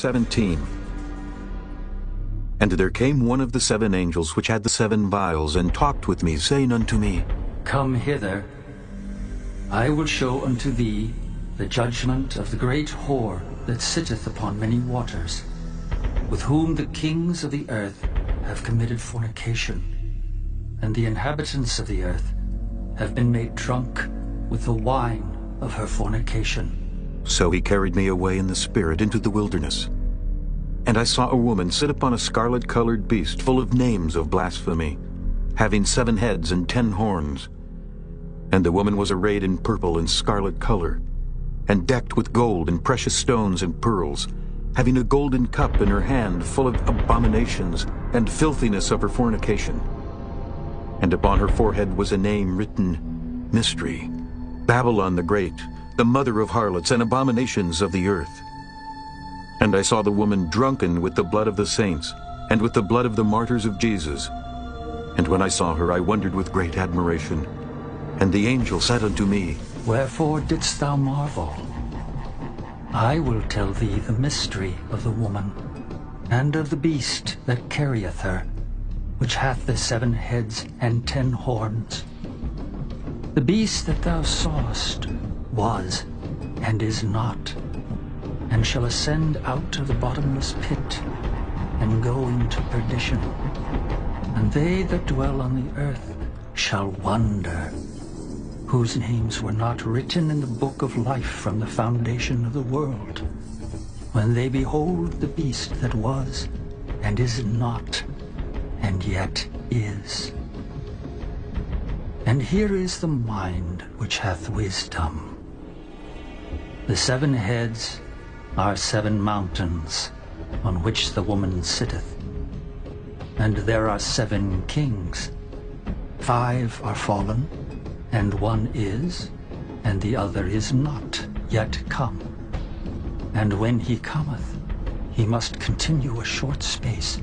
17. And there came one of the 7 angels which had the 7 vials, and talked with me, saying unto me, Come hither. I will show unto thee the judgment of the great whore that sitteth upon many waters, with whom the kings of the earth have committed fornication, and the inhabitants of the earth have been made drunk with the wine of her fornication. So he carried me away in the spirit into the wilderness. And I saw a woman sit upon a scarlet-colored beast, full of names of blasphemy, having 7 heads and 10 horns. And the woman was arrayed in purple and scarlet color, and decked with gold and precious stones and pearls, having a golden cup in her hand full of abominations and filthiness of her fornication. And upon her forehead was a name written, Mystery, Babylon the Great, the mother of harlots and abominations of the earth. And I saw the woman drunken with the blood of the saints, and with the blood of the martyrs of Jesus. And when I saw her, I wondered with great admiration. And the angel said unto me, Wherefore didst thou marvel? I will tell thee the mystery of the woman, and of the beast that carrieth her, which hath the 7 heads and 10 horns. The beast that thou sawest was, and is not, and shall ascend out of the bottomless pit, and go into perdition. And they that dwell on the earth shall wonder, whose names were not written in the book of life from the foundation of the world, when they behold the beast that was, and is not, and yet is. And here is the mind which hath wisdom. The 7 heads are 7 mountains, on which the woman sitteth. And there are 7 kings. 5 are fallen, and 1 is, and the other is not yet come. And when he cometh, he must continue a short space.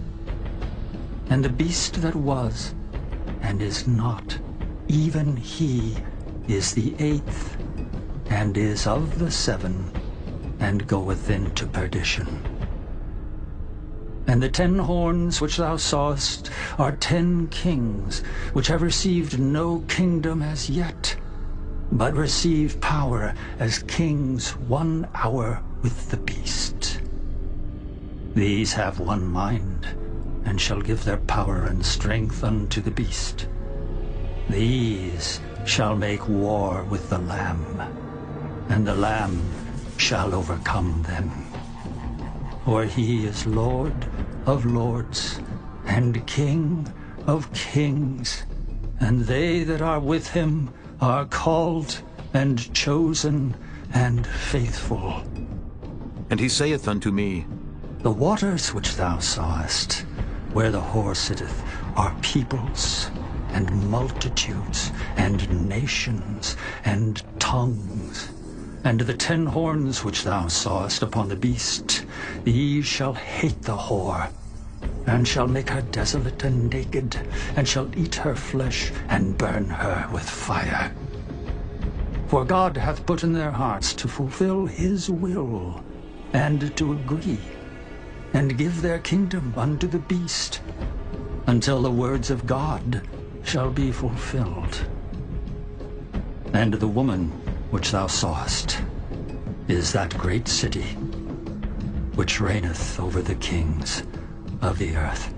And the beast that was, and is not, even he is the 8th, and is of the 7, and goeth into perdition. And the 10 horns which thou sawest are 10 kings, which have received no kingdom as yet, but receive power as kings 1 hour with the beast. These have one mind, and shall give their power and strength unto the beast. These shall make war with the Lamb, and the Lamb shall overcome them. For he is Lord of lords, and King of kings, and they that are with him are called, and chosen, and faithful. And he saith unto me, The waters which thou sawest, where the whore sitteth, are peoples, and multitudes, and nations, and tongues. And the 10 horns which thou sawest upon the beast, these shall hate the whore, and shall make her desolate and naked, and shall eat her flesh, and burn her with fire. For God hath put in their hearts to fulfill his will, and to agree, and give their kingdom unto the beast, until the words of God shall be fulfilled. And the woman which thou sawest is that great city, which reigneth over the kings of the earth.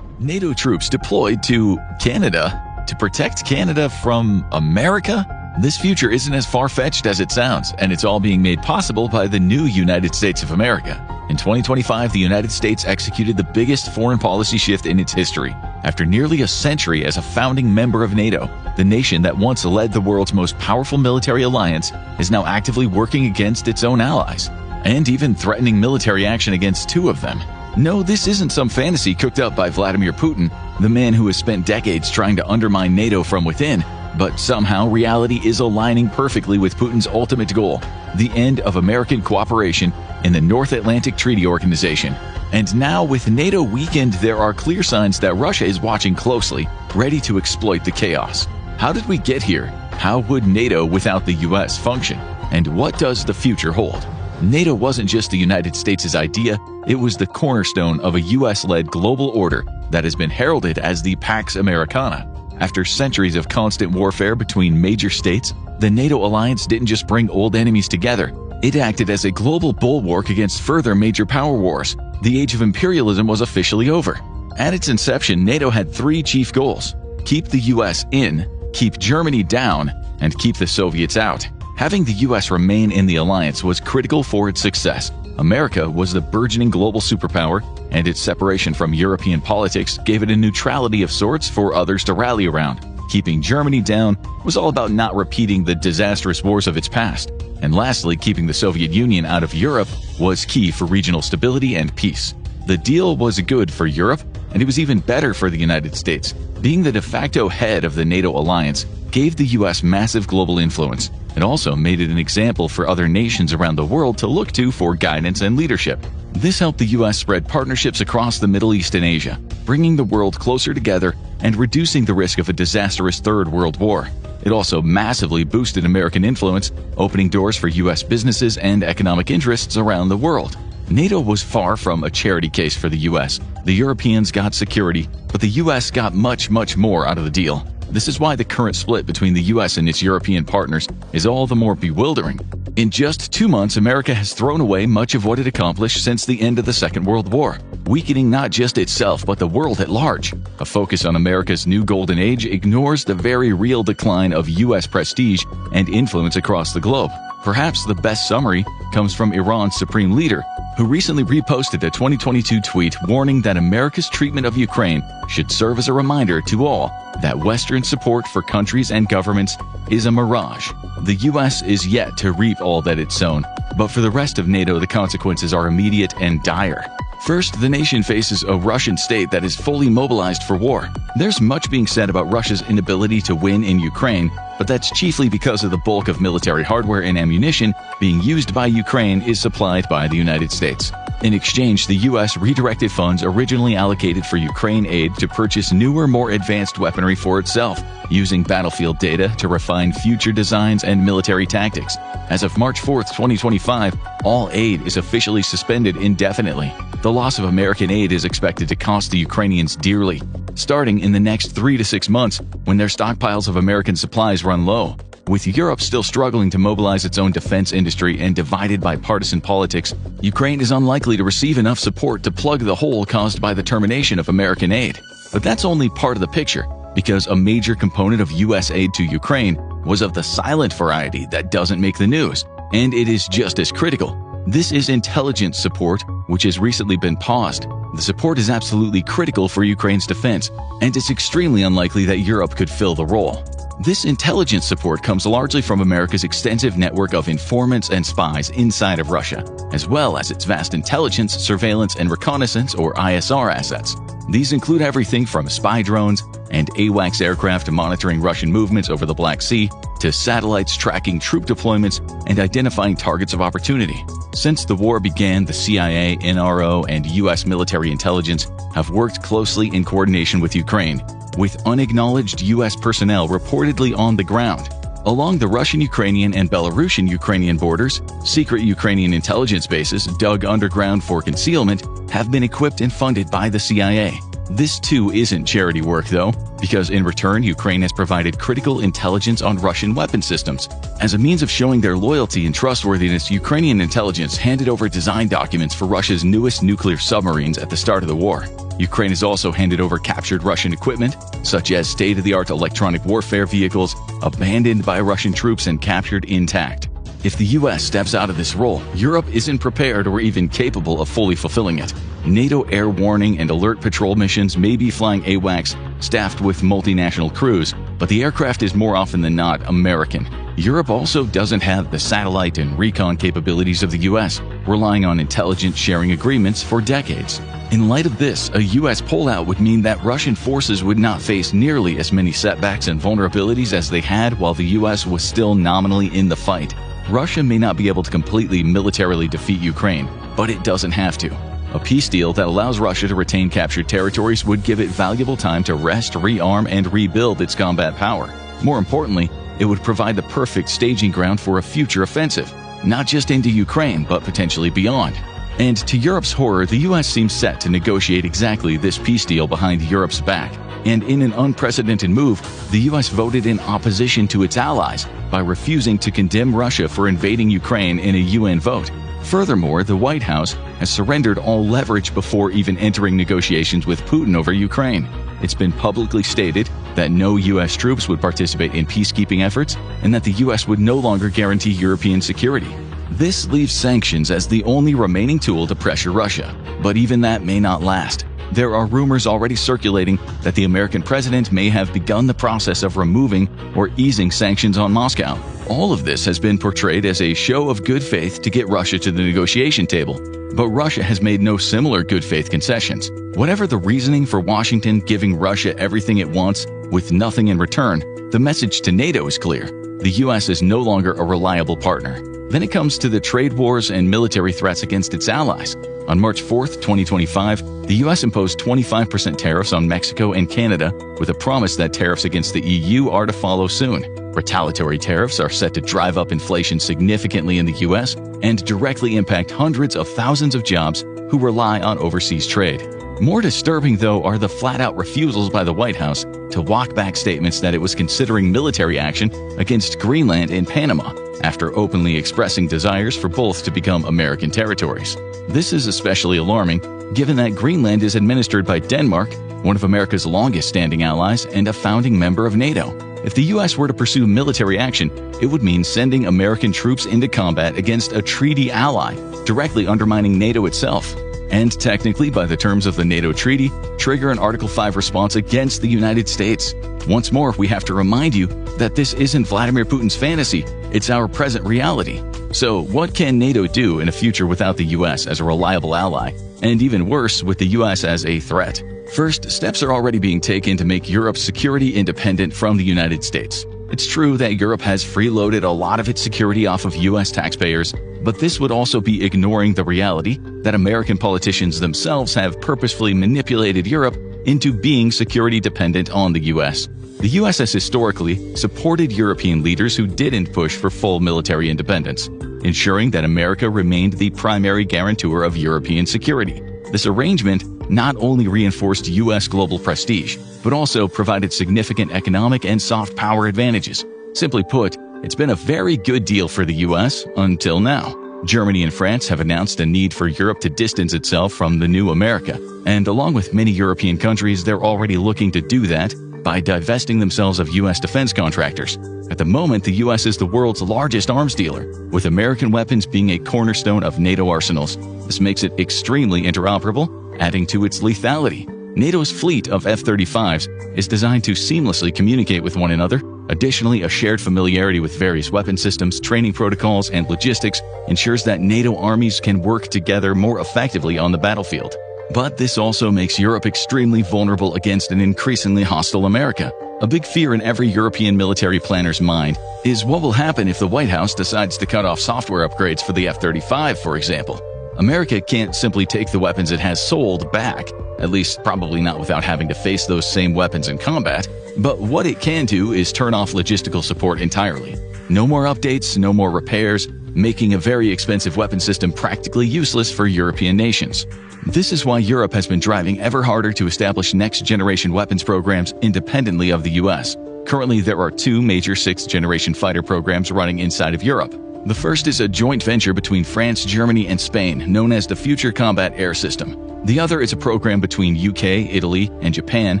NATO troops deployed to Canada to protect Canada from America? This future isn't as far-fetched as it sounds, and it's all being made possible by the new United States of America. In 2025, the United States executed the biggest foreign policy shift in its history. After nearly a century as a founding member of NATO, the nation that once led the world's most powerful military alliance is now actively working against its own allies, and even threatening military action against 2 of them. No, this isn't some fantasy cooked up by Vladimir Putin, the man who has spent decades trying to undermine NATO from within, but somehow reality is aligning perfectly with Putin's ultimate goal, the end of American cooperation in the North Atlantic Treaty Organization. And now, with NATO weakened, there are clear signs that Russia is watching closely, ready to exploit the chaos. How did we get here? How would NATO without the US function? And what does the future hold? NATO wasn't just the United States' idea, it was the cornerstone of a US-led global order that has been heralded as the Pax Americana. After centuries of constant warfare between major states, the NATO alliance didn't just bring old enemies together, it acted as a global bulwark against further major power wars. The age of imperialism was officially over. At its inception, NATO had three chief goals: keep the US in, keep Germany down, and keep the Soviets out. Having the US remain in the alliance was critical for its success. America was the burgeoning global superpower, and its separation from European politics gave it a neutrality of sorts for others to rally around. Keeping Germany down was all about not repeating the disastrous wars of its past. And lastly, keeping the Soviet Union out of Europe was key for regional stability and peace. The deal was good for Europe, and it was even better for the United States. Being the de facto head of the NATO alliance gave the US massive global influence. It also made it an example for other nations around the world to look to for guidance and leadership. This helped the US spread partnerships across the Middle East and Asia, bringing the world closer together and reducing the risk of a disastrous Third World War. It also massively boosted American influence, opening doors for US businesses and economic interests around the world. NATO was far from a charity case for the US. The Europeans got security, but the US got much more out of the deal. This is why the current split between the US and its European partners is all the more bewildering. In just 2 months, America has thrown away much of what it accomplished since the end of the Second World War, weakening not just itself but the world at large. A focus on America's new golden age ignores the very real decline of US prestige and influence across the globe. Perhaps the best summary comes from Iran's supreme leader, who recently reposted a 2022 tweet warning that America's treatment of Ukraine should serve as a reminder to all that Western support for countries and governments is a mirage. The US is yet to reap all that it's sown, but for the rest of NATO, the consequences are immediate and dire. First, the nation faces a Russian state that is fully mobilized for war. There's much being said about Russia's inability to win in Ukraine, but that's chiefly because of the bulk of military hardware and ammunition being used by Ukraine is supplied by the United States. In exchange, the US redirected funds originally allocated for Ukraine aid to purchase newer, more advanced weaponry for itself, using battlefield data to refine future designs and military tactics. As of March 4, 2025, all aid is officially suspended indefinitely. The loss of American aid is expected to cost the Ukrainians dearly, starting in the next 3 to 6 months when their stockpiles of American supplies run low. With Europe still struggling to mobilize its own defense industry and divided by partisan politics, Ukraine is unlikely to receive enough support to plug the hole caused by the termination of American aid. But that's only part of the picture, because a major component of US aid to Ukraine was of the silent variety that doesn't make the news, and it is just as critical. This is intelligence support, which has recently been paused. The support is absolutely critical for Ukraine's defense, and it's extremely unlikely that Europe could fill the role. This intelligence support comes largely from America's extensive network of informants and spies inside of Russia, as well as its vast intelligence, surveillance, and reconnaissance or ISR assets. These include everything from spy drones and AWACS aircraft monitoring Russian movements over the Black Sea, to satellites tracking troop deployments and identifying targets of opportunity. Since the war began, the CIA, NRO, and US military intelligence have worked closely in coordination with Ukraine, with unacknowledged US personnel reportedly on the ground. Along the Russian-Ukrainian and Belarusian-Ukrainian borders, secret Ukrainian intelligence bases dug underground for concealment have been equipped and funded by the CIA. This too isn't charity work though, because in return Ukraine has provided critical intelligence on Russian weapon systems. As a means of showing their loyalty and trustworthiness, Ukrainian intelligence handed over design documents for Russia's newest nuclear submarines at the start of the war. Ukraine has also handed over captured Russian equipment, such as state-of-the-art electronic warfare vehicles, abandoned by Russian troops and captured intact. If the US steps out of this role, Europe isn't prepared or even capable of fully fulfilling it. NATO air warning and alert patrol missions may be flying AWACS staffed with multinational crews, but the aircraft is more often than not American. Europe also doesn't have the satellite and recon capabilities of the US, relying on intelligence sharing agreements for decades. In light of this, a US pullout would mean that Russian forces would not face nearly as many setbacks and vulnerabilities as they had while the US was still nominally in the fight. Russia may not be able to completely militarily defeat Ukraine, but it doesn't have to. A peace deal that allows Russia to retain captured territories would give it valuable time to rest, rearm, and rebuild its combat power. More importantly, it would provide the perfect staging ground for a future offensive. not just into Ukraine, but potentially beyond. And to Europe's horror, the US seems set to negotiate exactly this peace deal behind Europe's back. And in an unprecedented move, the US voted in opposition to its allies by refusing to condemn Russia for invading Ukraine in a UN vote. Furthermore, the White House has surrendered all leverage before even entering negotiations with Putin over Ukraine. It's been publicly stated that no US troops would participate in peacekeeping efforts and that the US would no longer guarantee European security. This leaves sanctions as the only remaining tool to pressure Russia, but even that may not last. There are rumors already circulating that the American president may have begun the process of removing or easing sanctions on Moscow. All of this has been portrayed as a show of good faith to get Russia to the negotiation table, but Russia has made no similar good faith concessions. Whatever the reasoning for Washington giving Russia everything it wants with nothing in return, the message to NATO is clear. The US is no longer a reliable partner. Then it comes to the trade wars and military threats against its allies. On March 4, 2025, the US imposed 25% tariffs on Mexico and Canada with a promise that tariffs against the EU are to follow soon. Retaliatory tariffs are set to drive up inflation significantly in the US and directly impact hundreds of thousands of jobs who rely on overseas trade. More disturbing, though, are the flat-out refusals by the White House to walk back statements that it was considering military action against Greenland and Panama after openly expressing desires for both to become American territories. This is especially alarming, given that Greenland is administered by Denmark, one of America's longest-standing allies and a founding member of NATO. If the U.S. were to pursue military action, it would mean sending American troops into combat against a treaty ally, directly undermining NATO itself. And technically, by the terms of the NATO treaty, trigger an Article 5 response against the United States. Once more, we have to remind you that this isn't Vladimir Putin's fantasy, it's our present reality. So what can NATO do in a future without the US as a reliable ally, and even worse, with the US as a threat? First, steps are already being taken to make Europe security independent from the United States. It's true that Europe has freeloaded a lot of its security off of US taxpayers, but this would also be ignoring the reality that American politicians themselves have purposefully manipulated Europe into being security dependent on the US. The US has historically supported European leaders who didn't push for full military independence, ensuring that America remained the primary guarantor of European security. This arrangement not only reinforced U.S. global prestige, but also provided significant economic and soft power advantages. Simply put, it's been a very good deal for the U.S. until now. Germany and France have announced a need for Europe to distance itself from the new America, and along with many European countries, they're already looking to do that by divesting themselves of U.S. defense contractors. At the moment, the U.S. is the world's largest arms dealer, with American weapons being a cornerstone of NATO arsenals. This makes it extremely interoperable, adding to its lethality. NATO's fleet of F-35s is designed to seamlessly communicate with one another. Additionally, a shared familiarity with various weapon systems, training protocols, and logistics ensures that NATO armies can work together more effectively on the battlefield. But this also makes Europe extremely vulnerable against an increasingly hostile America. A big fear in every European military planner's mind is what will happen if the White House decides to cut off software upgrades for the F-35, for example. America can't simply take the weapons it has sold back, at least probably not without having to face those same weapons in combat, but what it can do is turn off logistical support entirely. No more updates, no more repairs, making a very expensive weapon system practically useless for European nations. This is why Europe has been driving ever harder to establish next-generation weapons programs independently of the US. Currently, there are two major sixth-generation fighter programs running inside of Europe. The first is a joint venture between France, Germany, and Spain, known as the Future Combat Air System. The other is a program between UK, Italy, and Japan,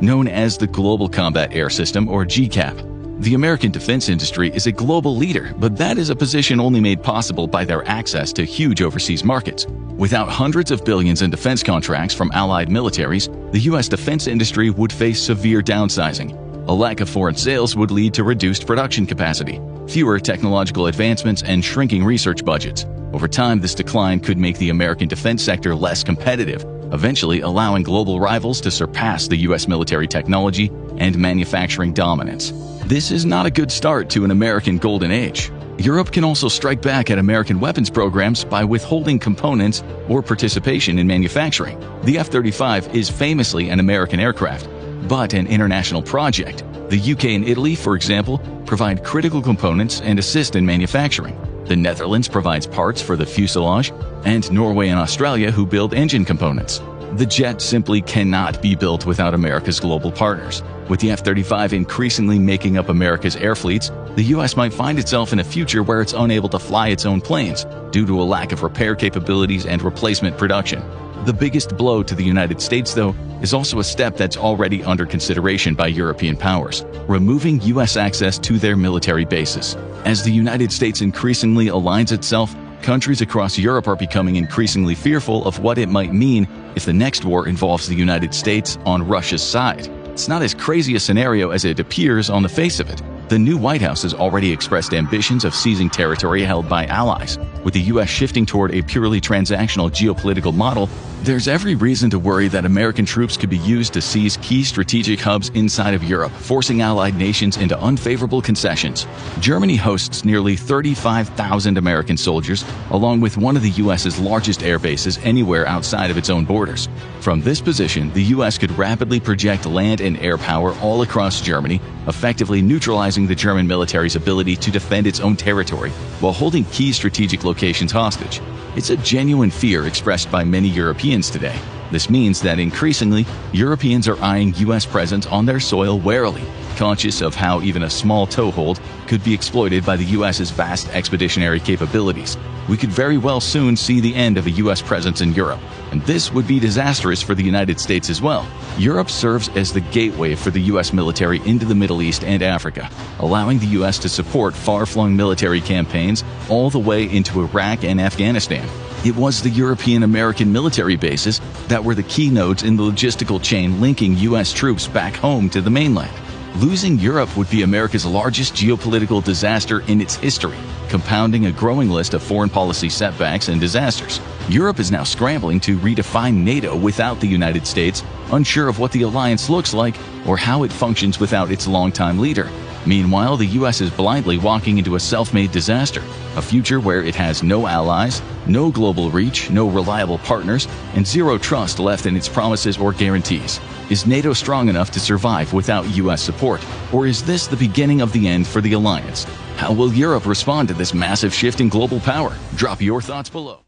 known as the Global Combat Air System, or GCAP. The American defense industry is a global leader, but that is a position only made possible by their access to huge overseas markets. Without hundreds of billions in defense contracts from allied militaries, the U.S. defense industry would face severe downsizing. A lack of foreign sales would lead to reduced production capacity, fewer technological advancements, and shrinking research budgets. Over time, this decline could make the American defense sector less competitive, eventually allowing global rivals to surpass the U.S. military technology and manufacturing dominance. This is not a good start to an American golden age. Europe can also strike back at American weapons programs by withholding components or participation in manufacturing. The F-35 is famously an American aircraft, but an international project. The UK and Italy, for example, provide critical components and assist in manufacturing. The Netherlands provides parts for the fuselage, and Norway and Australia who build engine components. The jet simply cannot be built without America's global partners. With the F-35 increasingly making up America's air fleets, the U.S. might find itself in a future where it's unable to fly its own planes due to a lack of repair capabilities and replacement production. The biggest blow to the United States, though, is also a step that's already under consideration by European powers, removing U.S. access to their military bases. As the United States increasingly aligns itself, countries across Europe are becoming increasingly fearful of what it might mean if the next war involves the United States on Russia's side. It's not as crazy a scenario as it appears on the face of it. The new White House has already expressed ambitions of seizing territory held by allies. With the U.S. shifting toward a purely transactional geopolitical model, there's every reason to worry that American troops could be used to seize key strategic hubs inside of Europe, forcing allied nations into unfavorable concessions. Germany hosts nearly 35,000 American soldiers, along with one of the U.S.'s largest air bases anywhere outside of its own borders. From this position, the U.S. could rapidly project land and air power all across Germany, effectively neutralizing the German military's ability to defend its own territory while holding key strategic locations hostage. It's a genuine fear expressed by many Europeans today. This means that increasingly, Europeans are eyeing U.S. presence on their soil warily, conscious of how even a small toehold could be exploited by the U.S.'s vast expeditionary capabilities. We could very well soon see the end of a U.S. presence in Europe, and this would be disastrous for the United States as well. Europe serves as the gateway for the U.S. military into the Middle East and Africa, allowing the U.S. to support far-flung military campaigns all the way into Iraq and Afghanistan. It was the European-American military bases that were the key nodes in the logistical chain linking U.S. troops back home to the mainland. Losing Europe would be America's largest geopolitical disaster in its history, compounding a growing list of foreign policy setbacks and disasters. Europe is now scrambling to redefine NATO without the United States, unsure of what the alliance looks like or how it functions without its longtime leader. Meanwhile, the U.S. is blindly walking into a self-made disaster, a future where it has no allies, no global reach, no reliable partners, and zero trust left in its promises or guarantees. Is NATO strong enough to survive without U.S. support, or is this the beginning of the end for the alliance? How will Europe respond to this massive shift in global power? Drop your thoughts below.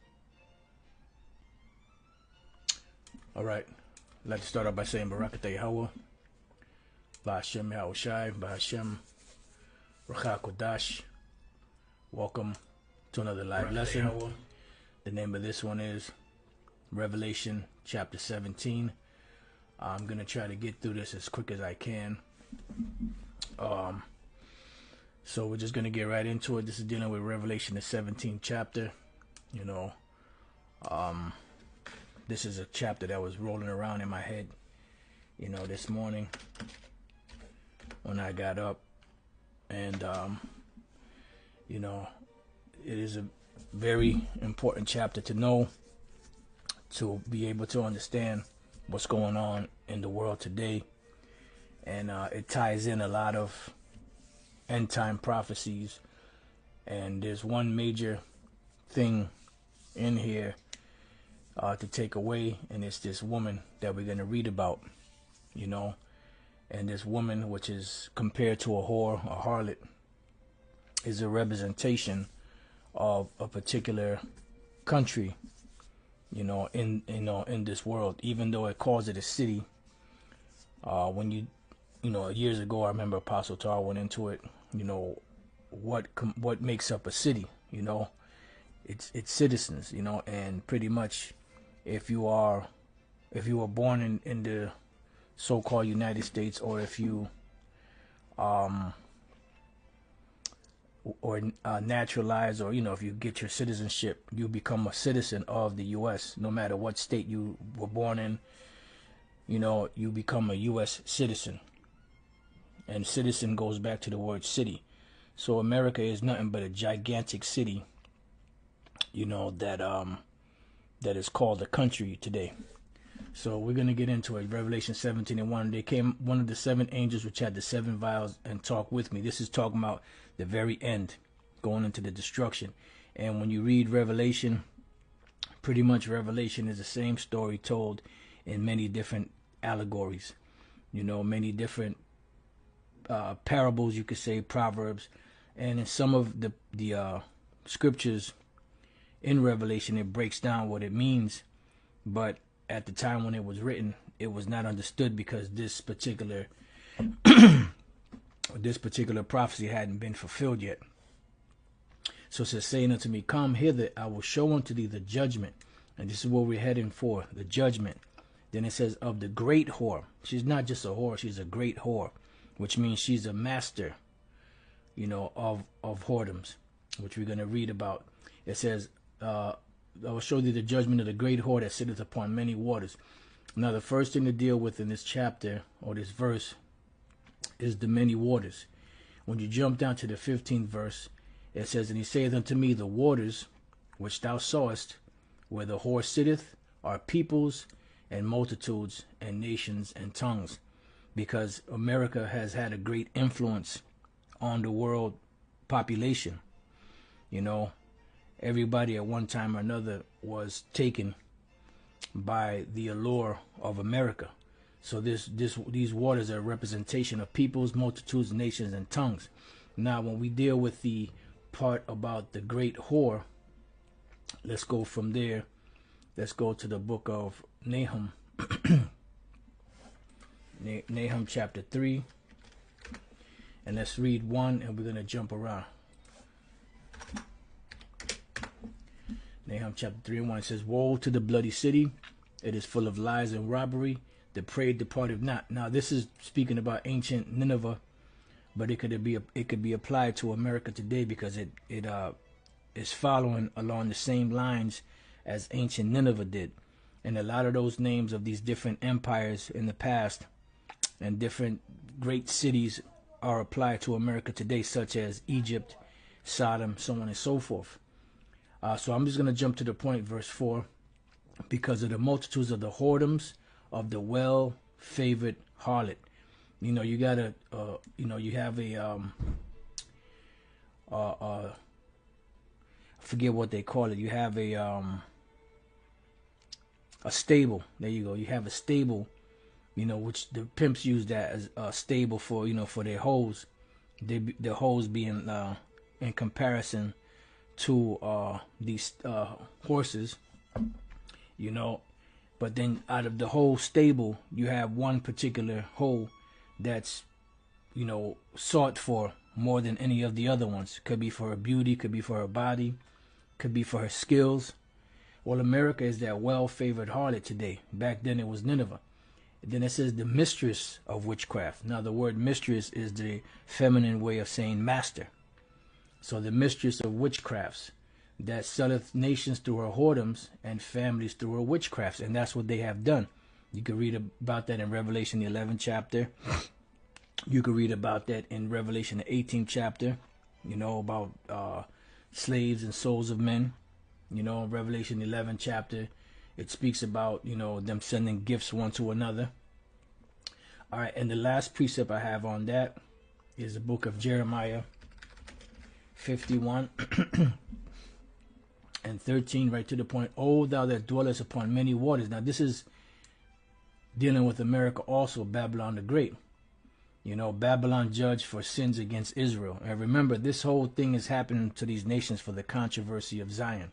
All right, I'd like to start off by saying Barakatay Hawa, Ba'ashem Yahushai, Ba'ashem Rachak Kodash. Welcome to another live lesson. The name of this one is Revelation chapter 17. I'm going to try to get through this as quick as I can. So we're just going to get right into it. This is dealing with Revelation, the 17th chapter. You know, this is a chapter that was rolling around in my head, you know, this morning when I got up. And, you know, it is a very important chapter to know, to be able to understand what's going on in the world today. And it ties in a lot of end time prophecies, and there's one major thing in here to take away, and it's this woman that we're going to read about, you know. And this woman, which is compared to a whore, a harlot, is a representation of a particular country, you know, in this world. Even though it calls it a city, when you know, years ago, I remember Apostle Tar went into it. You know, what makes up a city? You know, it's citizens. You know, and pretty much, if you were born in the so-called United States, or if you naturalized, or, you know, if you get your citizenship, you become a citizen of the U.S. No matter what state you were born in, you know, you become a U.S. citizen. And citizen goes back to the word city. So America is nothing but a gigantic city, you know, that is called a country today. So we're going to get into it. Revelation 17:1. There came one of the seven angels which had the seven vials and talked with me. This is talking about the very end, going into the destruction. And when you read Revelation, pretty much Revelation is the same story told in many different allegories, you know, many different parables, you could say, proverbs. And in some of the scriptures in Revelation, it breaks down what it means. But at the time when it was written, it was not understood because this particular prophecy hadn't been fulfilled yet. So it says, saying unto me, come hither, I will show unto thee the judgment. And this is what we're heading for, the judgment. Then it says, of the great whore. She's not just a whore, she's a great whore, which means she's a master, of whoredoms, which we're going to read about. It says, I will show thee the judgment of the great whore that sitteth upon many waters. Now, the first thing to deal with in this chapter, or this verse, is the many waters. When you jump down to the 15th verse, it says, and he saith unto me, the waters which thou sawest, where the whore sitteth, are peoples and multitudes and nations and tongues. Because America has had a great influence on the world population. Everybody at one time or another was taken by the allure of America. So these waters are a representation of peoples, multitudes, nations, and tongues. Now, when we deal with the part about the great whore, let's go from there. Let's go to the book of Nahum. Nahum chapter 3. And let's read 1, and we're going to jump around. Nahum chapter 3 and 1, it says, woe to the bloody city, it is full of lies and robbery, the prey departed not. Now this is speaking about ancient Nineveh, but it could be applied to America today, because it is following along the same lines as ancient Nineveh did. And a lot of those names of these different empires in the past and different great cities are applied to America today, such as Egypt, Sodom, so on and so forth. So I'm just going to jump to the point, verse 4. Because of the multitudes of the whoredoms of the well-favored harlot. You gotta, you have a, I forget what they call it. You have a stable. There you go. You have a stable, which the pimps use that as a stable for, for their hoes. The hoes being in comparison to these horses, but then out of the whole stable, you have one particular hoe that's, sought for more than any of the other ones. Could be for her beauty, could be for her body, could be for her skills. Well, America is that well-favored harlot today. Back then it was Nineveh. Then it says the mistress of witchcraft. Now the word mistress is the feminine way of saying master. So the mistress of witchcrafts, that selleth nations through her whoredoms and families through her witchcrafts. And that's what they have done. You can read about that in Revelation the 11th chapter. You can read about that in Revelation the 18th chapter, about slaves and souls of men. In Revelation the 11th chapter, it speaks about, them sending gifts one to another. All right, and the last precept I have on that is the book of Jeremiah 51 and 13, right to the point. O thou that dwellest upon many waters. Now this is dealing with America also, Babylon the Great. Babylon judged for sins against Israel. And remember, this whole thing is happening to these nations for the controversy of Zion.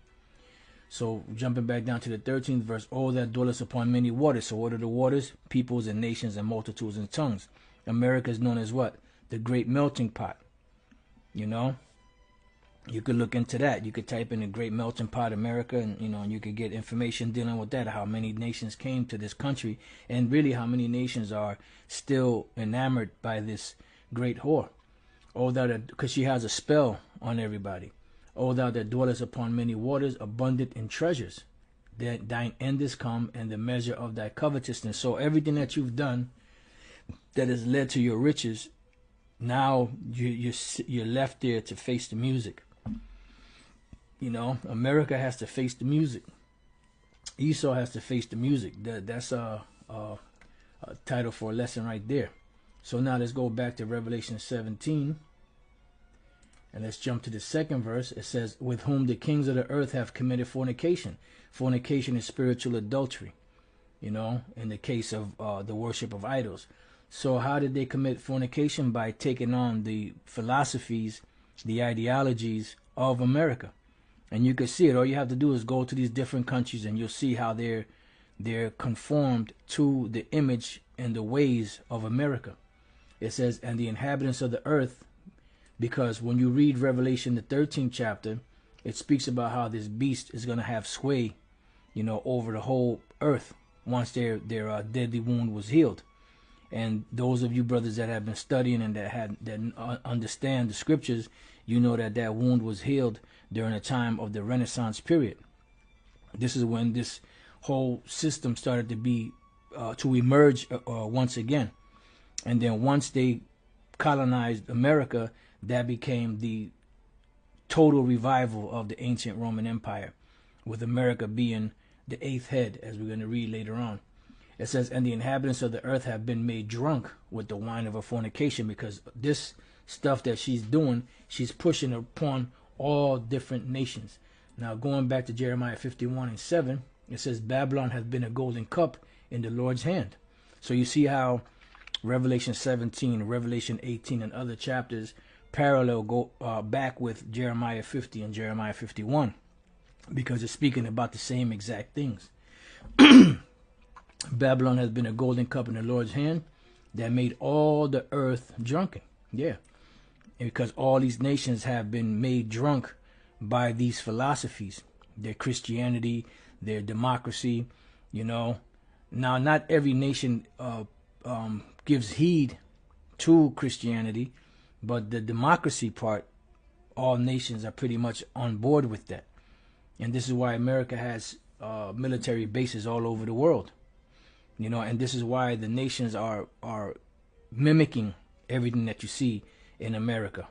So jumping back down to the 13th verse, O that dwellest upon many waters. So what are the waters? Peoples and nations and multitudes and tongues. America is known as what? The great melting pot. You could look into that. You could type in the great melting pot America, and and you could get information dealing with that, how many nations came to this country, and really how many nations are still enamored by this great whore. Oh, that, because she has a spell on everybody. O thou that dwellest upon many waters, abundant in treasures, that thine end is come, and the measure of thy covetousness. So everything that you've done that has led to your riches, now you're left there to face the music. America has to face the music. Esau has to face the music. That's a title for a lesson right there. So now let's go back to Revelation 17. And let's jump to the second verse. It says, with whom the kings of the earth have committed fornication. Fornication is spiritual adultery, in the case of the worship of idols. So how did they commit fornication? By taking on the philosophies, the ideologies of America. And you can see it. All you have to do is go to these different countries and you'll see how they're conformed to the image and the ways of America. It says, and the inhabitants of the earth, because when you read Revelation, the 13th chapter, it speaks about how this beast is going to have sway, over the whole earth once their deadly wound was healed. And those of you brothers that have been studying and that understand the scriptures, you know that wound was healed during the time of the Renaissance period. This is when this whole system started to emerge once again. And then once they colonized America, that became the total revival of the ancient Roman Empire, with America being the eighth head, as we're going to read later on. It says, and the inhabitants of the earth have been made drunk with the wine of her fornication, because this stuff that she's doing, she's pushing upon all different nations. Now, going back to Jeremiah 51:7, it says, Babylon has been a golden cup in the Lord's hand. So you see how Revelation 17, Revelation 18, and other chapters parallel go back with Jeremiah 50 and Jeremiah 51, because it's speaking about the same exact things. Babylon has been a golden cup in the Lord's hand that made all the earth drunken. Yeah. Because all these nations have been made drunk by these philosophies, their Christianity, their democracy, Now, not every nation gives heed to Christianity, but the democracy part, all nations are pretty much on board with that. And this is why America has military bases all over the world. And this is why the nations are mimicking everything that you see in America.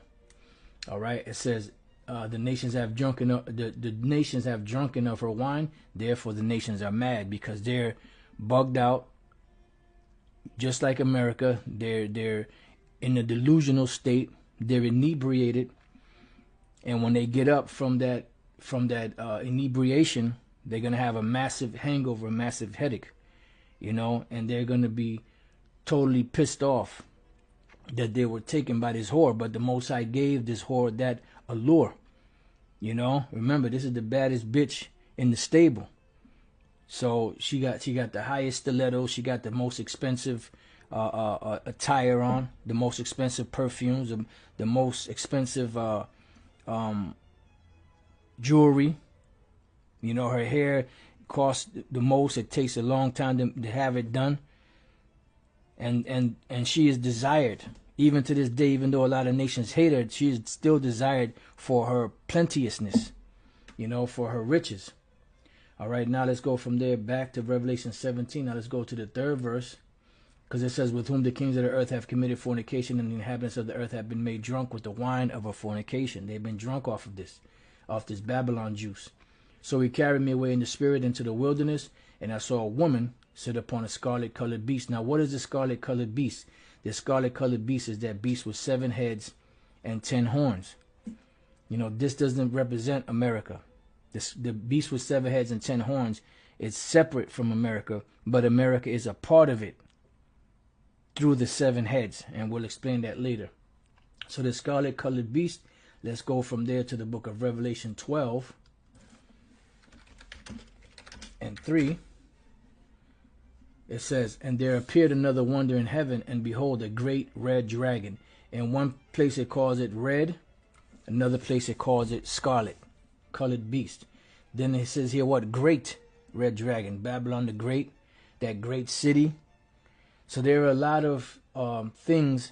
All right. It says the nations have drunk enough. The nations have drunk enough her wine. Therefore, the nations are mad, because they're bugged out, just like America. They're in a delusional state. They're inebriated, and when they get up from that inebriation, they're gonna have a massive hangover, a massive headache. And they're going to be totally pissed off that they were taken by this whore. But the Most High gave this whore that allure. Remember, this is the baddest bitch in the stable. So she got the highest stiletto. She got the most expensive attire on, the most expensive perfumes, the most expensive jewelry. Her hair costs the most. It takes a long time to have it done, and she is desired even to this day. Even though a lot of nations hate her, she is still desired for her plenteousness, for her riches. All right, now let's go from there back to Revelation 17. Now let's go to the 3rd verse, because it says, with whom the kings of the earth have committed fornication, and the inhabitants of the earth have been made drunk with the wine of her fornication. They've been drunk off this Babylon juice. So he carried me away in the spirit into the wilderness, and I saw a woman sit upon a scarlet-colored beast. Now, what is the scarlet-colored beast? The scarlet-colored beast is that beast with 7 heads and 10 horns. This doesn't represent America. The beast with 7 heads and 10 horns is separate from America, but America is a part of it through the 7 heads, and we'll explain that later. So the scarlet-colored beast, let's go from there to the book of Revelation 12. And 3, it says, and there appeared another wonder in heaven, and behold, a great red dragon. In one place it calls it red, another place it calls it scarlet colored beast. Then it says here, what? Great red dragon, Babylon the Great, that great city. So there are a lot of things,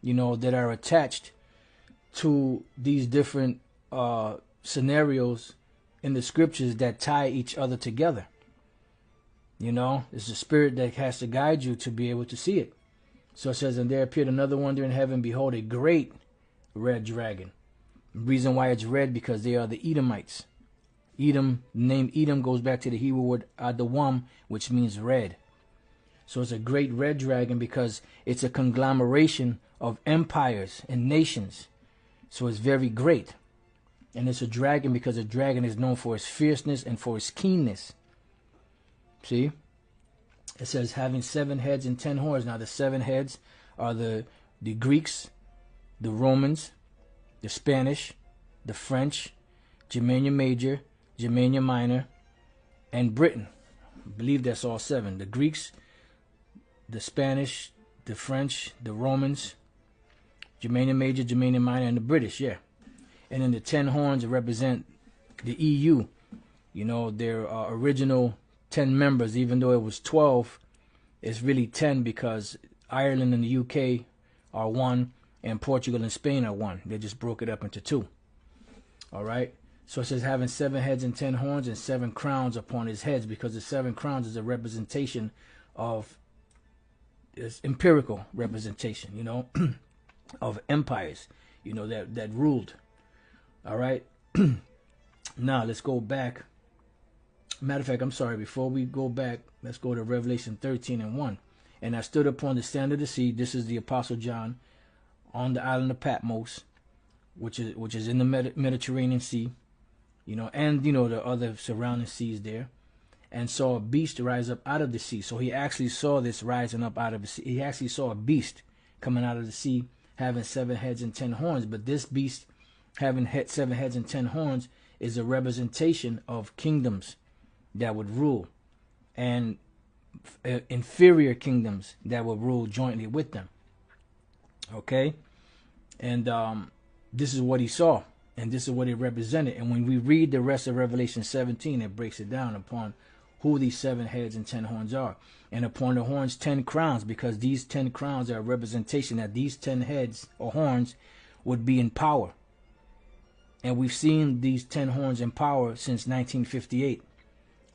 that are attached to these different scenarios in the scriptures that tie each other together. It's the spirit that has to guide you to be able to see it. So it says, and there appeared another wonder in heaven, behold, a great red dragon. The reason why it's red, because they are the Edomites. Edom, the name Edom goes back to the Hebrew word Adawam, which means red. So it's a great red dragon because it's a conglomeration of empires and nations. So it's very great. And it's a dragon because a dragon is known for its fierceness and for its keenness. See? It says having 7 heads and 10 horns. Now the 7 heads are the Greeks, the Romans, the Spanish, the French, Germania Major, Germania Minor, and Britain. I believe that's all 7. The Greeks, the Spanish, the French, the Romans, Germania Major, Germania Minor, and the British, yeah. And then the 10 horns represent the EU. You know, their original 10 members, even though it was 12, it's really 10 because Ireland and the UK are 1, and Portugal and Spain are 1. They just broke it up into 2. All right. So it says having 7 heads and 10 horns and 7 crowns upon his heads, because the 7 crowns is a representation of, it's empirical representation, you know, of empires, you know, that ruled. All right. Now let's go back. Matter of fact, I'm sorry, before we go back, let's go to Revelation 13:1. And I stood upon the sand of the sea. This is the Apostle John on the island of Patmos, which is in the Mediterranean Sea, you know, and, you know, the other surrounding seas there, and saw a beast rise up out of the sea. So he actually saw this rising up out of the sea. He actually saw a beast coming out of the sea having 7 heads and 10 horns. But this beast having 7 heads and 10 horns is a representation of kingdoms that would rule, and inferior kingdoms that would rule jointly with them. Okay, and this is what he saw, and this is what it represented. And when we read the rest of Revelation 17, it breaks it down upon who these 7 heads and 10 horns are, and upon the horns 10 crowns, because these 10 crowns are a representation that these 10 heads or horns would be in power. And we've seen these 10 horns in power since 1958,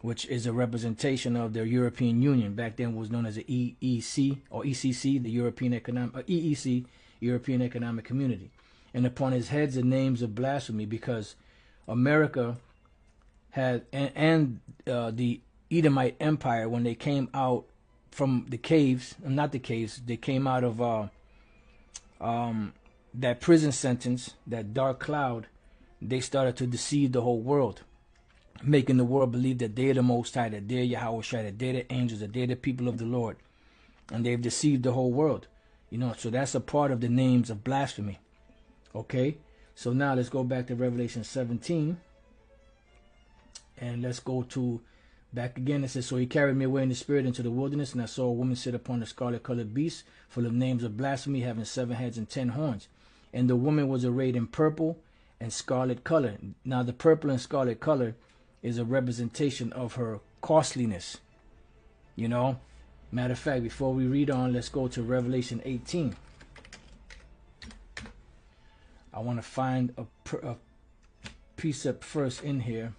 which is a representation of the European Union. Back then was known as the EEC or ECC, the European EEC, European Economic Community. And upon his heads the names of blasphemy, because America had, and the Edomite Empire, when they came out from the caves, not the caves, they came out of that prison sentence, that dark cloud, they started to deceive the whole world, making the world believe that they're the Most High, that they're Yahweh Shai, that they're the angels, that they're the people of the Lord. And they've deceived the whole world. You know, so that's a part of the names of blasphemy. Okay, so now let's go back to Revelation 17. And let's go to, back again, it says, so he carried me away in the spirit into the wilderness, and I saw a woman sit upon a scarlet-colored beast, full of names of blasphemy, having 7 heads and 10 horns. And the woman was arrayed in purple and scarlet color. Now the purple and scarlet color is a representation of her costliness. You know, matter of fact, before we read on, let's go to Revelation 18. I want to find a precept first in here.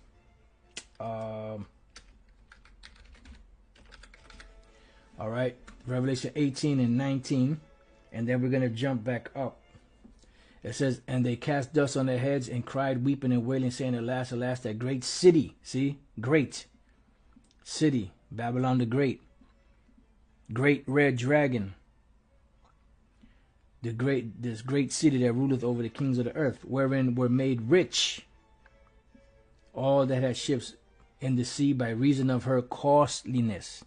All right, Revelation 18 and 19, and then we're going to jump back up. It says, and they cast dust on their heads and cried, weeping and wailing, saying, alas, alas, that great city. See, great city, Babylon the Great, great red dragon, this great city that ruleth over the kings of the earth, wherein were made rich all that had ships in the sea by reason of her costliness.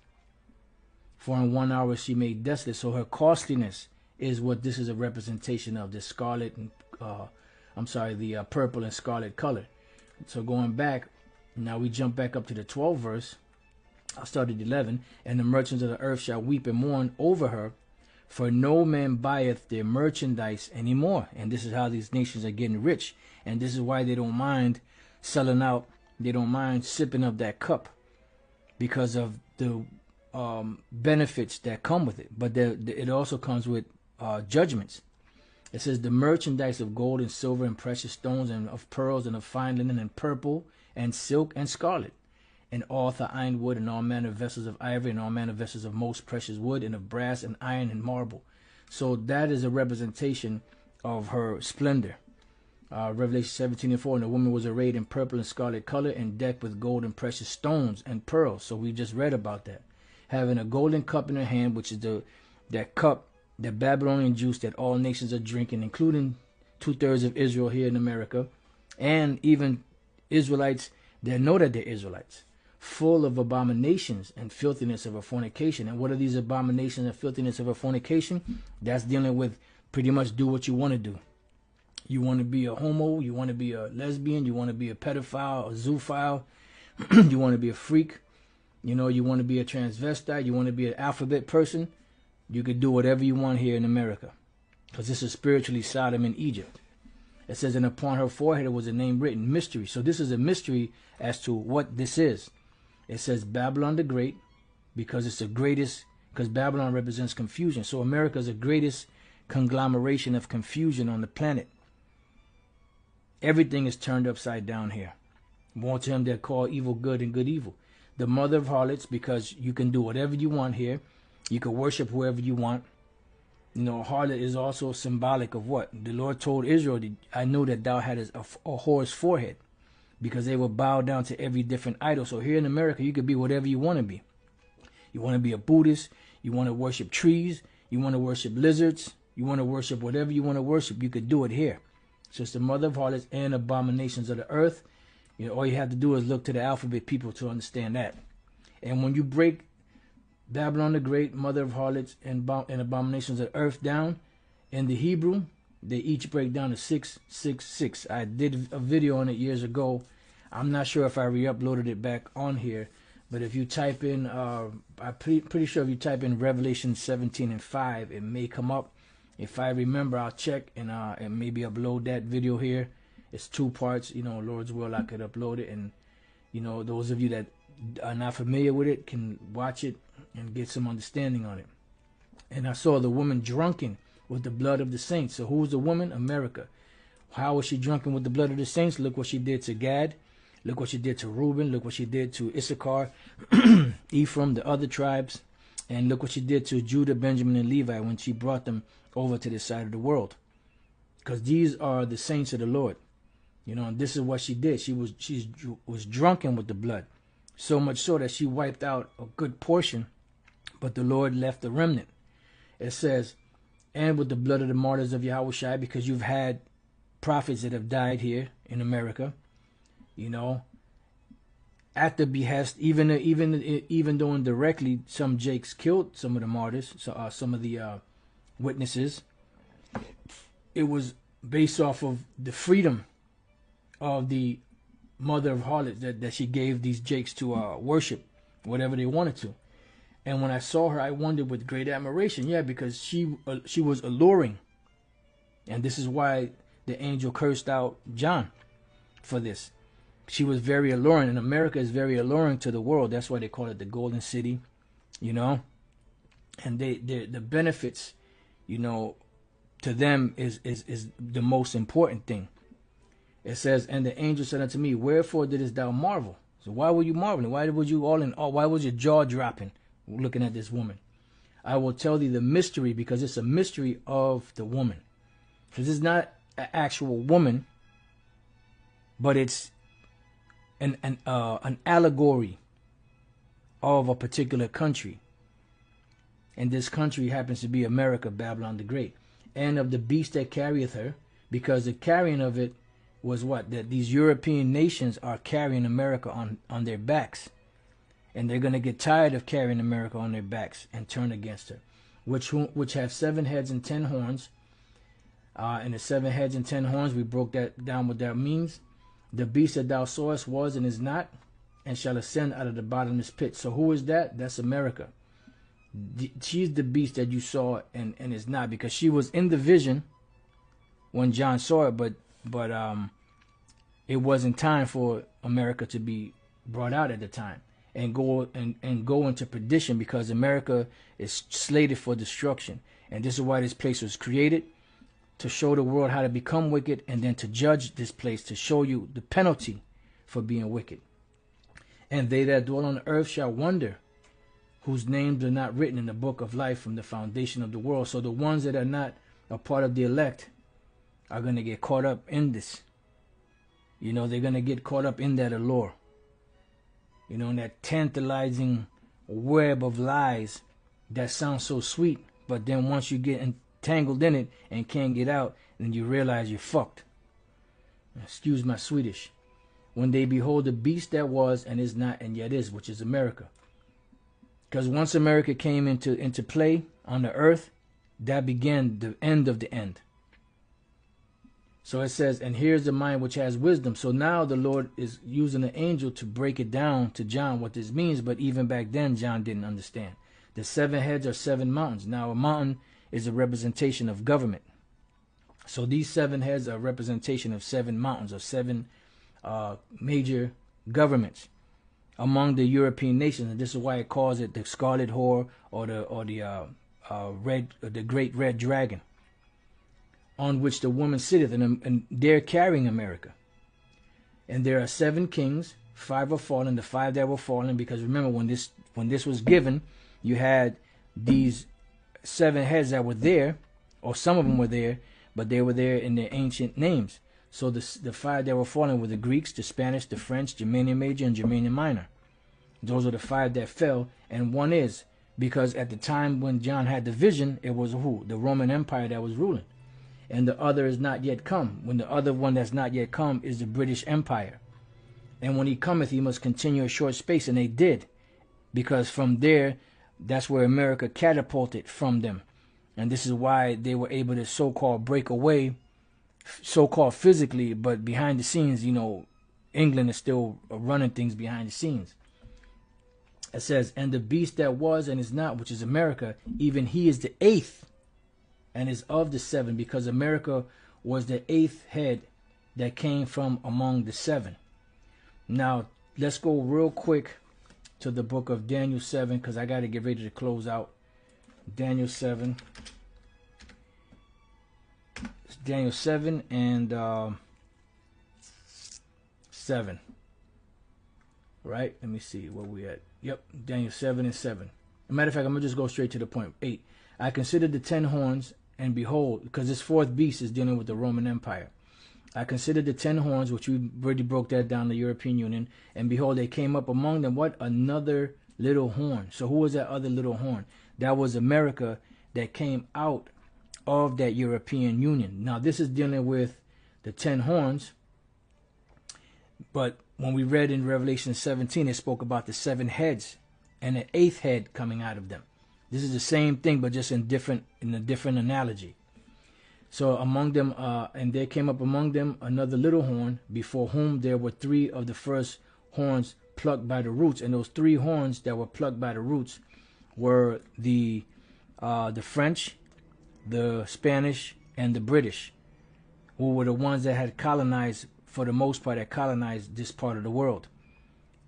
For in 1 hour she made desolate. So her costliness is what this is a representation of, the scarlet and the purple and scarlet color. So going back, now we jump back up to the 12th verse. I started 11. And the merchants of the earth shall weep and mourn over her, for no man buyeth their merchandise anymore. And this is how these nations are getting rich, and this is why they don't mind selling out. They don't mind sipping of that cup, because of the benefits that come with it. But it also comes with judgments. It says the merchandise of gold and silver and precious stones and of pearls and of fine linen and purple and silk and scarlet and all the iron wood and all manner of vessels of ivory and all manner of vessels of most precious wood and of brass and iron and marble. So that is a representation of her splendor. Revelation 17 and 4, and the woman was arrayed in purple and scarlet color and decked with gold and precious stones and pearls. So we just read about that. Having a golden cup in her hand, which is that cup, the Babylonian juice that all nations are drinking, including 2/3 of Israel here in America, and even Israelites that know that they're Israelites, full of abominations and filthiness of a fornication. And what are these abominations and filthiness of a fornication? That's dealing with pretty much do what you want to do. You want to be a homo, you want to be a lesbian, you want to be a pedophile, a zoophile, you want to be a freak, you know, you want to be a transvestite, you want to be an alphabet person, you could do whatever you want here in America. Because this is spiritually Sodom in Egypt. It says, and upon her forehead was a name written, mystery. So this is a mystery as to what this is. It says Babylon the Great, because it's the greatest, because Babylon represents confusion. So America is the greatest conglomeration of confusion on the planet. Everything is turned upside down here. More to him that call evil good and good evil. The mother of harlots, because you can do whatever you want here. You can worship whoever you want. You know, harlot is also symbolic of what? The Lord told Israel, I know that thou hadst a whore's forehead, because they will bow down to every different idol. So here in America, you could be whatever you want to be. You want to be a Buddhist. You want to worship trees. You want to worship lizards. You want to worship whatever you want to worship. You could do it here. So it's the mother of harlots and abominations of the earth. You know, all you have to do is look to the alphabet people to understand that. And when you break Babylon the Great, mother of harlots, and abominations of the earth down, in the Hebrew, they each break down to 666. I did a video on it years ago. I'm not sure if I re-uploaded it back on here, but if you type in, I'm pretty sure if you type in Revelation 17:5, it may come up. If I remember, I'll check and maybe upload that video here. It's 2 parts. You know, Lord's will, I could upload it, and you know, those of you that are not familiar with it can watch it and get some understanding on it. And I saw the woman drunken with the blood of the saints. So who's the woman? America. How was she drunken with the blood of the saints? Look what she did to Gad. Look what she did to Reuben. Look what she did to Issachar, Ephraim, the other tribes. And look what she did to Judah, Benjamin, and Levi when she brought them over to this side of the world. Because these are the saints of the Lord. You know, and this is what she did. She was drunken with the blood. So much so that she wiped out a good portion, but the Lord left a remnant. It says, and with the blood of the martyrs of Yahushua, because you've had prophets that have died here in America, you know, at the behest, even though indirectly some Jakes killed some of the martyrs, so some of the witnesses, it was based off of the freedom of the mother of harlots that she gave these Jakes to worship whatever they wanted to. And when I saw her, I wondered with great admiration, yeah, because she was alluring. And this is why the angel cursed out John for this. She was very alluring, and America is very alluring to the world. That's why they call it the Golden City, you know. And the benefits, you know, to them is the most important thing. It says, and the angel said unto me, wherefore didst thou marvel? So why were you marveling? Why was you why was your jaw dropping looking at this woman? I will tell thee the mystery, because it's a mystery of the woman. Because it's not an actual woman, but it's an allegory of a particular country. And this country happens to be America, Babylon the Great. And of the beast that carrieth her, because the carrying of it was what? That these European nations are carrying America on their backs. And they're going to get tired of carrying America on their backs and turn against her. Which have 7 heads and 10 horns. And the 7 heads and 10 horns, we broke that down what that means. The beast that thou sawest was and is not, and shall ascend out of the bottomless pit. So who is that? That's America. She's the beast that you saw and is not, because she was in the vision when John saw it, but it wasn't time for America to be brought out at the time and go into perdition, because America is slated for destruction. And this is why this place was created, to show the world how to become wicked, and then to judge this place, to show you the penalty for being wicked. And they that dwell on the earth shall wonder, whose names are not written in the book of life from the foundation of the world. So the ones that are not a part of the elect are going to get caught up in this. You know, they're going to get caught up in that allure. You know, in that tantalizing web of lies that sounds so sweet, but then once you get entangled in it and can't get out, then you realize you're fucked. Excuse my Swedish. When they behold the beast that was and is not and yet is, which is America. Because once America came into play on the earth, that began the end of the end. So it says, and here's the mind which has wisdom. So now the Lord is using an angel to break it down to John what this means. But even back then, John didn't understand. The 7 heads are 7 mountains. Now a mountain is a representation of government. So these 7 heads are a representation of 7 mountains, of 7 major governments among the European nations. And this is why it calls it the Scarlet Whore or the Great Red Dragon, on which the woman sitteth, and they're carrying America. And there are 7 kings, 5 are fallen, the 5 that were fallen, because remember when this was given, you had these 7 heads that were there, or some of them were there, but they were there in their ancient names. So the 5 that were fallen were the Greeks, the Spanish, the French, Germanian Major, and Germanian Minor. Those are the 5 that fell, and one is, because at the time when John had the vision, it was who? The Roman Empire that was ruling. And the other is not yet come. When the other one that's not yet come is the British Empire. And when he cometh, he must continue a short space. And they did. Because from there, that's where America catapulted from them. And this is why they were able to so-called break away, so-called physically, but behind the scenes, you know, England is still running things behind the scenes. It says, and the beast that was and is not, which is America, even he is the 8th. And is of the 7, because America was the 8th head that came from among the 7. Now, let's go real quick to the book of Daniel 7, because I got to get ready to close out. Daniel 7. It's Daniel 7 and 7. Right? Let me see where we at. Yep, Daniel 7 and 7. As a matter of fact, I'm going to just go straight to the point. 8. I considered the 10 horns, and behold, because this 4th beast is dealing with the Roman Empire. I considered the 10 horns, which we already broke that down, the European Union, and behold, they came up among them, what? Another little horn. So who was that other little horn? That was America that came out of that European Union. Now, this is dealing with the 10 horns, but when we read in Revelation 17, it spoke about the 7 heads and the 8th head coming out of them. This is the same thing, but just in a different analogy. So among them, and there came up among them another little horn, before whom there were 3 of the first horns plucked by the roots. And those 3 horns that were plucked by the roots were the French, the Spanish, and the British, who were the ones that had colonized, for the most part, had colonized this part of the world.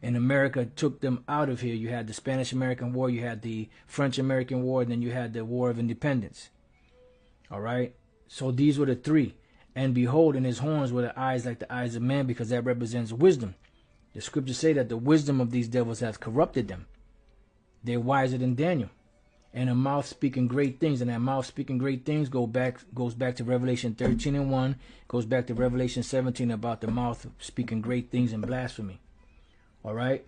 And America took them out of here. You had the Spanish-American War, you had the French-American War, and then you had the War of Independence. All right? So these were the 3. And behold, in his horns were the eyes like the eyes of man, because that represents wisdom. The scriptures say that the wisdom of these devils has corrupted them. They're wiser than Daniel. And a mouth speaking great things. And that mouth speaking great things goes back to Revelation 13 and 1. Goes back to Revelation 17 about the mouth speaking great things and blasphemy. All right.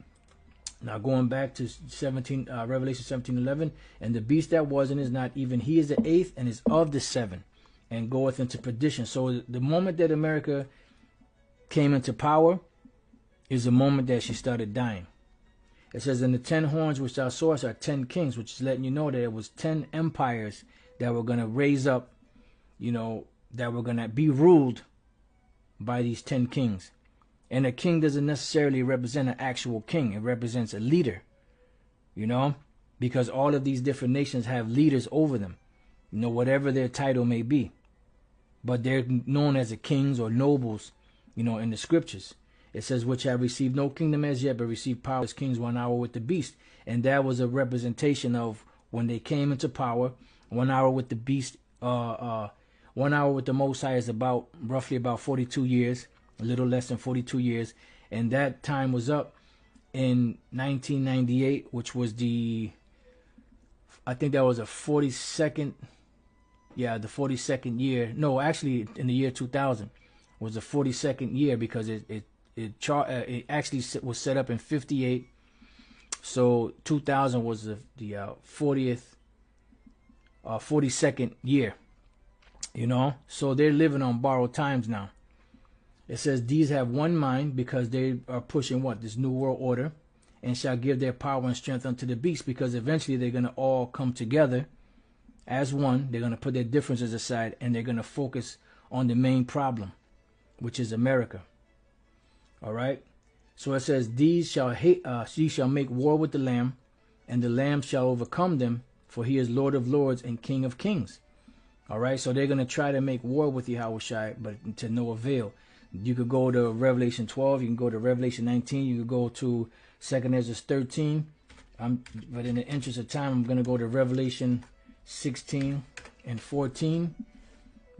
Now going back to Revelation 17:11, and the beast that was and is not, even he is the 8th and is of the 7, and goeth into perdition. So the moment that America came into power is the moment that she started dying. It says, and the 10 horns which thou sawest are 10 kings, which is letting you know that it was 10 empires that were going to raise up, you know, that were going to be ruled by these 10 kings. And a king doesn't necessarily represent an actual king. It represents a leader, you know, because all of these different nations have leaders over them, you know, whatever their title may be. But they're known as the kings or nobles, you know, in the scriptures. It says, which have received no kingdom as yet, but received power as kings 1 hour with the beast. And that was a representation of when they came into power. 1 hour with the beast, 1 hour with the Most High is roughly about 42 years. A little less than 42 years. And that time was up in 1998, which was I think that was a 42nd, the 42nd year. No, actually in the year 2000 was the 42nd year, because it actually was set up in 58. So 2000 was the 42nd year, you know. So they're living on borrowed times now. It says, these have one mind, because they are pushing what? This new world order, and shall give their power and strength unto the beast, because eventually they're going to all come together as one. They're going to put their differences aside, and they're going to focus on the main problem, which is America. All right. So it says, these shall make war with the Lamb, and the Lamb shall overcome them, for he is Lord of lords and King of kings. All right. So they're going to try to make war with Yahushua, but to no avail. You could go to Revelation 12. You can go to Revelation 19. You could go to 2 Ezra 13. But in the interest of time, I'm going to go to Revelation 16 and 14.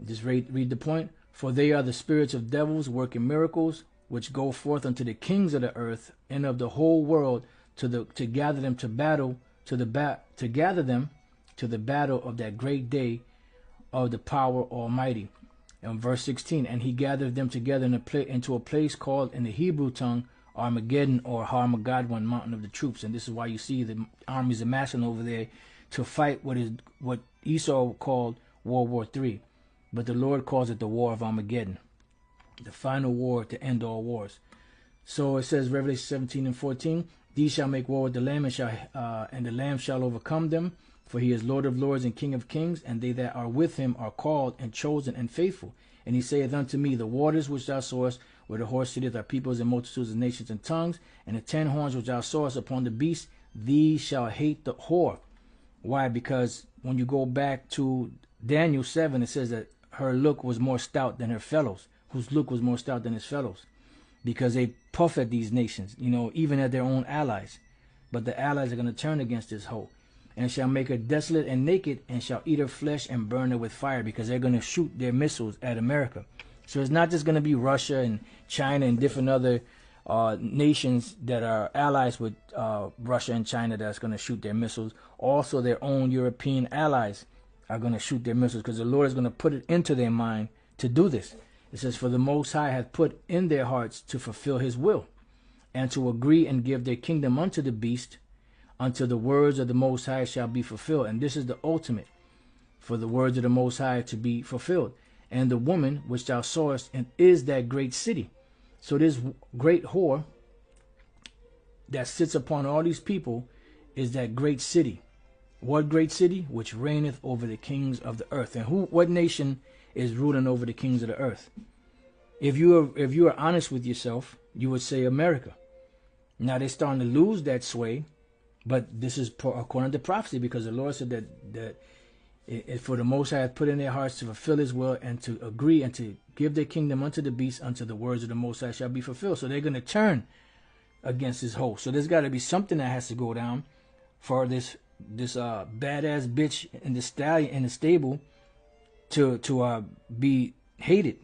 Just read the point. For they are the spirits of devils working miracles, which go forth unto the kings of the earth and of the whole world to gather them to battle, to gather them to the battle of that great day of the power Almighty. And verse 16, and he gathered them together into a place called in the Hebrew tongue Armageddon, or Harmageddon, mountain of the troops. And this is why you see the armies amassing over there to fight what Esau called World War III. But the Lord calls it the War of Armageddon, the final war to end all wars. So it says, Revelation 17 and 14, these shall make war with the Lamb, and the Lamb shall overcome them, for he is Lord of lords and King of kings, and they that are with him are called and chosen and faithful. And he saith unto me, the waters which thou sawest, where the horse sitteth, are peoples and multitudes of nations and tongues, and the 10 horns which thou sawest upon the beast, these shall hate the whore. Why? Because when you go back to Daniel 7, it says that her look was more stout than her fellows, whose look was more stout than his fellows, because they puff at these nations, even at their own allies. But the allies are going to turn against this hoe, and shall make her desolate and naked, and shall eat her flesh and burn her with fire, because they're going to shoot their missiles at America. So it's not just going to be Russia and China and different other nations that are allies with Russia and China that's going to shoot their missiles. Also, their own European allies are going to shoot their missiles, because the Lord is going to put it into their mind to do this. It says, for the Most High hath put in their hearts to fulfill his will, and to agree and give their kingdom unto the beast, until the words of the Most High shall be fulfilled. And this is the ultimate, for the words of the Most High to be fulfilled. And the woman which thou sawest is that great city. So this great whore that sits upon all these people is that great city. What great city? Which reigneth over the kings of the earth. And what nation is ruling over the kings of the earth? If you are honest with yourself, you would say America. Now they're starting to lose that sway, but this is according to prophecy, because the Lord said that for the Most High hath put in their hearts to fulfill his will, and to agree and to give their kingdom unto the beast, until the words of the Most High shall be fulfilled. So they're going to turn against his host. So there's got to be something that has to go down for this badass bitch in the stallion in the stable to be hated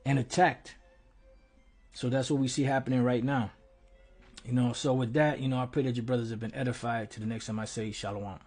and attacked. So that's what we see happening right now. So with that, I pray that your brothers have been edified. To the next time I say, Shalom.